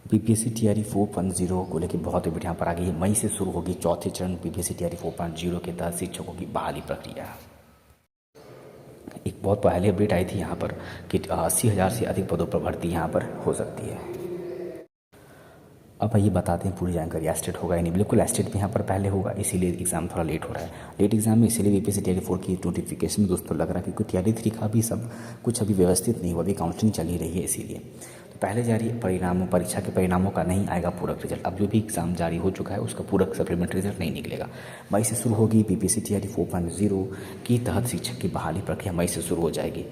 BPSC TRE 4.0 को लेकर बहुत अपडेट यहाँ पर आ गई है। मई से शुरू होगी चौथे चरण बीपीएससी टीआरई 4.0 के तहत शिक्षकों की बहाली प्रक्रिया। एक बहुत पहले अपडेट आई थी यहाँ पर कि 80,000 से अधिक पदों पर भर्ती यहाँ पर हो सकती है। अब ये बताते हैं पूरी जानकारी। एस्टेट होगा या नहीं, बिल्कुल एस्टेट भी यहाँ पर पहले होगा, इसीलिए एग्जाम थोड़ा लेट हो रहा है। लेट एग्जाम में इसीलिए बीपीएससी टीआरई 4 की नोटिफिकेशन में दोस्तों लग रहा है क्योंकि टीआरई 3 का भी सब कुछ अभी व्यवस्थित नहीं हुआ, अभी काउंसलिंग चल ही रही है, इसीलिए तो पहले जारी परिणामों परीक्षा के परिणामों का नहीं आएगा पूरक रिजल्ट। अब जो भी एग्जाम जारी हो चुका है उसका पूरक सप्लीमेंट्री रिजल्ट नहीं निकलेगा। मई से शुरू होगी बीपीएससी टीआरई 4.0 की तहत शिक्षक की बहाली प्रक्रिया मई से शुरू हो जाएगी।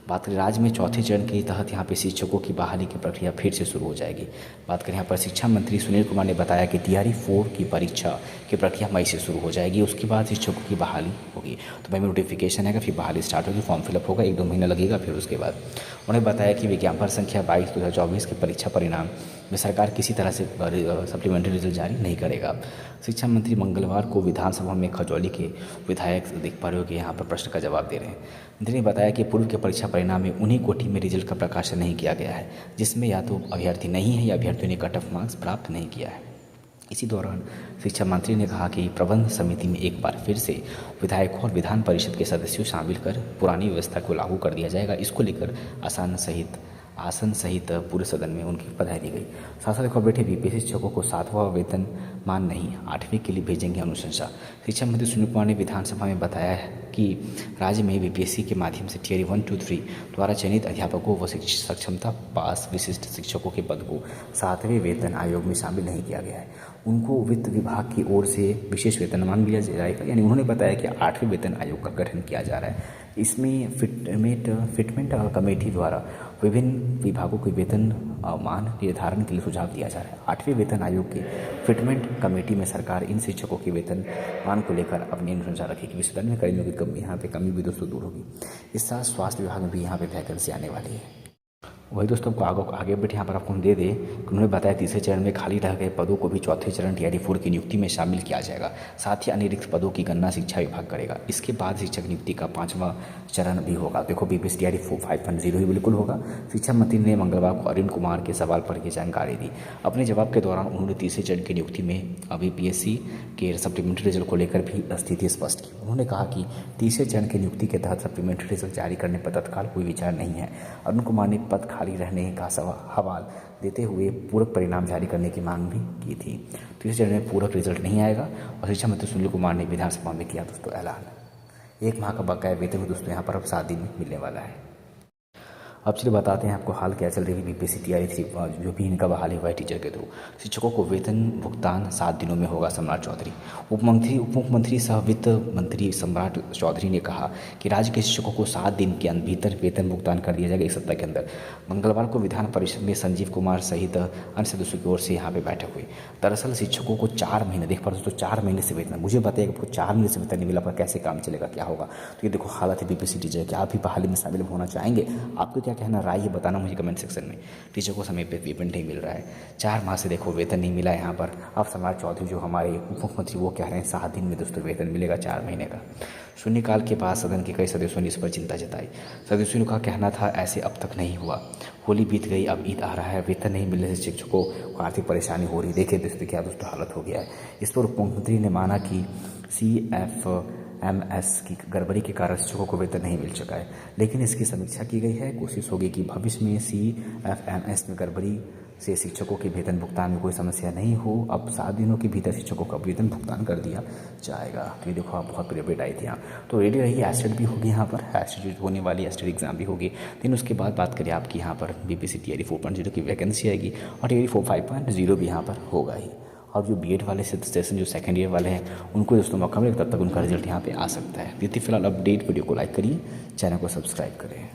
बात करें राज्य में चौथे चरण के तहत यहाँ पे शिक्षकों की बहाली की प्रक्रिया फिर से शुरू हो जाएगी। बात करें यहाँ पर शिक्षा मंत्री सुनील कुमार ने बताया कि टीआरई 4 की परीक्षा की प्रक्रिया मई से शुरू हो जाएगी, उसके बाद शिक्षकों की बहाली होगी। तो मई में नोटिफिकेशन आएगा, फिर बहाली स्टार्ट होगी, फॉर्म फिलअप होगा, 1-2 महीना लगेगा। फिर उसके बाद उन्होंने बताया कि विज्ञापन संख्या 22/2024 के परीक्षा परिणाम में सरकार किसी तरह से सप्लीमेंट्री रिजल्ट जारी नहीं करेगा। शिक्षा मंत्री मंगलवार को विधानसभा में खजौली के विधायक दिग्पाल के यहाँ पर प्रश्न का जवाब दे रहे हैं। मंत्री ने बताया कि पूर्व के परीक्षा परिणाम में उन्हीं कोटि में रिजल्ट का प्रकाशन नहीं किया गया है जिसमें या तो अभ्यर्थी नहीं है या अभ्यर्थियों ने कट ऑफ मार्क्स प्राप्त नहीं किया है। इसी दौरान शिक्षा मंत्री ने कहा कि प्रबंध समिति में एक बार फिर से विधायकों और विधान परिषद के सदस्यों शामिल कर पुरानी व्यवस्था को लागू कर दिया जाएगा। इसको लेकर आसन सहित पूरे सदन में उनकी बधाई दी गई। साथ साथ देखो बेटे बीपीएससी शिक्षकों को 7वां वेतन मान नहीं 8वीं के लिए भेजेंगे अनुशंसा। शिक्षा मंत्री सुनील कुमार ने विधानसभा में बताया कि राज्य में बीपीएससी के माध्यम से टीआरई 1, 2, 3 द्वारा चयनित अध्यापकों व सक्षमता पास विशिष्ट शिक्षकों के पद को 7वें वेतन आयोग में शामिल नहीं किया गया है। उनको वित्त विभाग की ओर से विशेष वेतनमान दिया जाएगा, यानी उन्होंने बताया कि 8वें वेतन आयोग का गठन किया जा रहा है। इसमें फिटमेंट कमेटी द्वारा विभिन्न विभागों के वेतन मान निर्धारण के लिए सुझाव दिया जा रहा है। 8वें वेतन आयोग के फिटमेंट कमेटी में सरकार इन शिक्षकों के वेतन मान को लेकर अपनी अनुशंसा रखेगी। विश्वविद्यालय में कर्मियों की कमी यहाँ पे कमी भी दोस्तों दूर होगी। इस साथ स्वास्थ्य विभाग में भी यहाँ पे वैकेंसी आने वाली है। वही दोस्तों आपको आगे बैठे यहाँ पर आपको हम दे दें कि उन्होंने बताया तीसरे चरण में खाली रह गए पदों को भी चौथे चरण टीआरई 4 की नियुक्ति में शामिल किया जाएगा। साथ ही अन्य रिक्त पदों की गणना शिक्षा विभाग करेगा। इसके बाद शिक्षक नियुक्ति का 5वां चरण भी होगा। देखो बीपीएससी टीआरई 5.0 ही बिल्कुल होगा। शिक्षा मंत्री ने मंगलवार को अरुण कुमार के सवाल पर यह जानकारी दी। अपने जवाब के दौरान उन्होंने तीसरे चरण की नियुक्ति में बीपीएससी के सप्लीमेंट्री रिजल्ट को लेकर भी स्थिति स्पष्ट की। उन्होंने कहा कि तीसरे चरण की नियुक्ति के तहत सप्लीमेंट्री रिजल्ट जारी करने पर तत्काल कोई विचार नहीं है। अरुण कुमार ने पद खाली रहने का हवाल देते हुए पूरक परिणाम जारी करने की मांग भी की थी। तीसरे चरण में पूरक रिजल्ट नहीं आएगा। और शिक्षा मंत्री सुनील कुमार ने विधानसभा में किया दोस्तों ऐलान। 1 माह का बकाया वेतन दोस्तों यहाँ पर अब 7 दिन में मिलने वाला है। अब चलिए बताते हैं आपको हाल क्या चल रही है बीपीएससी टीआरई 3 जो भी इनका बहाली हुआ है टीचर के थ्रू। शिक्षकों को वेतन भुगतान 7 दिनों में होगा। सम्राट चौधरी उप मुख्यमंत्री सह वित्त मंत्री सम्राट चौधरी ने कहा कि राज्य के शिक्षकों को 7 दिन के भीतर वेतन भुगतान कर दिया जाएगा, 1 सप्ताह के अंदर। मंगलवार को विधान परिषद में संजीव कुमार सहित अन्य सदस्यों की ओर से यहाँ पे बैठक हुई। दरअसल शिक्षकों को 4 महीने देख पा रहे हो तो 4 महीने से वेतन, मुझे बताइएगा आपको 4 महीने से वेतन नहीं मिला पर कैसे काम चलेगा, क्या होगा। तो ये देखो हालत है बीपीएससी टीचर की। आप भी बहाली में शामिल होना चाहेंगे? आपको क्या कहना, राय ये बताना मुझे कमेंट सेक्शन में। टीचर को समय पे पेमेंट नहीं मिल रहा है, 4 माह से देखो वेतन नहीं मिला यहाँ पर। अब सम्राट चौधरी जो हमारे उप मुख्यमंत्री वो कह रहे हैं 7 दिन में दोस्तों वेतन मिलेगा 4 महीने का। शून्यकाल के बाद सदन के कई सदस्यों ने इस पर चिंता जताई। सदस्यों का कहना था ऐसे अब तक नहीं हुआ, होली बीत गई, अब ईद आ रहा है, वेतन नहीं मिलने से शिक्षकों को आर्थिक परेशानी हो रही। देखिए दोस्तों क्या दोस्तों हालत हो गया है। इस पर उप मुख्यमंत्री ने माना कि CFMS की गड़बड़ी के कारण शिक्षकों को वेतन नहीं मिल चुका है, लेकिन इसकी समीक्षा की गई है। कोशिश होगी कि भविष्य में CFMS में गड़बड़ी से शिक्षकों के वेतन भुगतान में कोई समस्या नहीं हो। अब 7 दिनों के भीतर शिक्षकों का वेतन भुगतान कर दिया जाएगा। तो ये देखो आप बहुत बड़ी अपडेट आई थी यहाँ। तो रेडी रहिए, एस्टेट भी होगी यहाँ पर, एस्टेट होने वाली एस्टेट एग्जाम भी होगी। दिन उसके बाद बात करिए आपकी यहाँ पर बीपीएससी टीआरई 4.0 की वैकेंसी आएगी और टीआरई 5.0 भी यहाँ पर होगा ही। और जो बीएड वाले सेशन जो सेकंड ईयर वाले हैं उनको दोस्तों मौका मिलेगा, तब तक उनका रिजल्ट यहाँ पे आ सकता है। फिलहाल अपडेट वीडियो को लाइक करिए, चैनल को सब्सक्राइब करें।